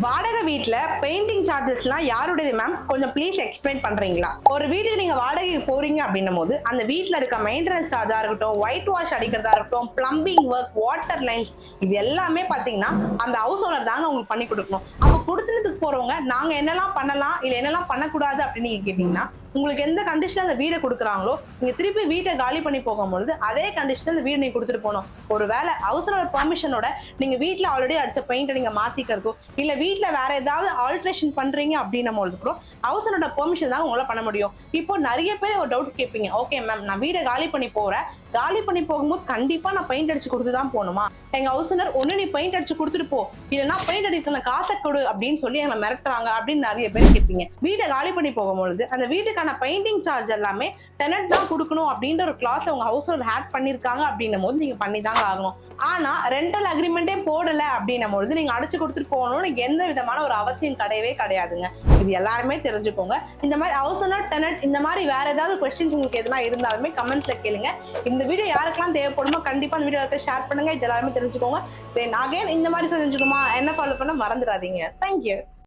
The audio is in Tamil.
வாடகை வீட்ல பெயிண்டிங் சார்ஜஸ்லாம் யாருடையது மேம்? கொஞ்சம் ப்ளீஸ் எக்ஸ்பிளைன் பண்றீங்களா? ஒரு வீட்டுக்கு நீங்க வாடகைக்கு போறீங்க அப்படின்னும் போது அந்த வீட்ல இருக்க மெயின்டெனன்ஸ் சார்ஜா இருக்கட்டும், ஒயிட் வாஷ் அடிக்கிறதா இருக்கட்டும், பிளம்பிங் ஒர்க், வாட்டர் லைன்ஸ், இது எல்லாமே பாத்தீங்கன்னா அந்த ஹவுஸ் ஓனர் தாங்க உங்களுக்கு பண்ணி கொடுக்கணும். அப்ப கொடுத்துறதுக்கு போறவங்க நாங்க என்னெல்லாம் பண்ணலாம் இல்ல என்னெல்லாம் பண்ணக்கூடாது அப்படின்னு நீங்க கேட்டீங்கன்னா, உங்களுக்கு எந்த கண்டிஷன்ல அந்த வீடை கொடுக்குறாங்களோ நீங்க திருப்பி வீட்டை காலி பண்ணி போகும்பொழுது அதே கண்டிஷன்ல அந்த வீடு நீங்க கொடுத்துட்டு போகணும். ஒரு வேளை அவசர பெர்மிஷனோட நீங்க வீட்டுல ஆல்ரெடி அடிச்ச பெயிண்டை நீங்க மாத்திக்கிறதோ இல்ல வீட்டுல வேற ஏதாவது ஆல்ட்ரேஷன் பண்றீங்க அப்படின்னும் போது கூட அவசரோட பெர்மிஷன் தான் உங்களால பண்ண முடியும். இப்போ நிறைய பேர் ஒரு டவுட் கேட்பீங்க, ஓகே மேம் நான் வீடை காலி பண்ணி போறேன், காலி பண்ணி போகும்போது கண்டிப்பா நான் பெயிண்ட் அடிச்சு கொடுத்துதான் போகணுமா? எங்க ஹவுசனர் ஒண்ணு நீ பெயிண்ட் அடிச்சு கொடுத்துட்டு போ, இல்லைன்னா பெயிண்ட் அடிக்கிற காசை கொடு அப்படின்னு சொல்லி எங்களை மிரட்டுறாங்க அப்படின்னு நிறைய பேர் கேட்பீங்க. வீட்டை காலி பண்ணி போகும்பொழுது அந்த வீட்டுக்கான பெயிண்டிங் சார்ஜ் எல்லாமே டெனன்ட் தான் கொடுக்கணும் அப்படின்ற ஒரு கிளாஸ் உங்க ஹவுசனர் ஆட் பண்ணிருக்காங்க அப்படின்னும் போது நீங்க பண்ணிதாங்க ஆகணும். ஆனா ரெண்டல் அக்ரிமெண்டே போடல அப்படின்னும் பொழுது நீங்க அடிச்சு கொடுத்துட்டு போகணும்னு எந்த விதமான ஒரு அவசியம் கிடையவே கிடையாதுங்க. இது எல்லாருமே தெரிஞ்சுக்கோங்க. இந்த மாதிரி ஹவுஸ் ஓனர், டெனன்ட், இந்த மாதிரி வேற ஏதாவது கொஸ்டின்ஸ் உங்களுக்கு எதுனா இருந்தாலுமே கமெண்ட்ஸ்ல கேளுங்க. இந்த வீடியோ யாருக்கெல்லாம் தேவைப்படுமோ கண்டிப்பா இந்த வீடியோ ஷேர் பண்ணுங்க. இது எல்லாருமே தெரிஞ்சுக்கோங்க. தென் அகைன் இந்த மாதிரி தெரிஞ்சுக்கோமா என்ன ஃபாலோ பண்ண மறந்துடாதீங்க. தேங்க்யூ.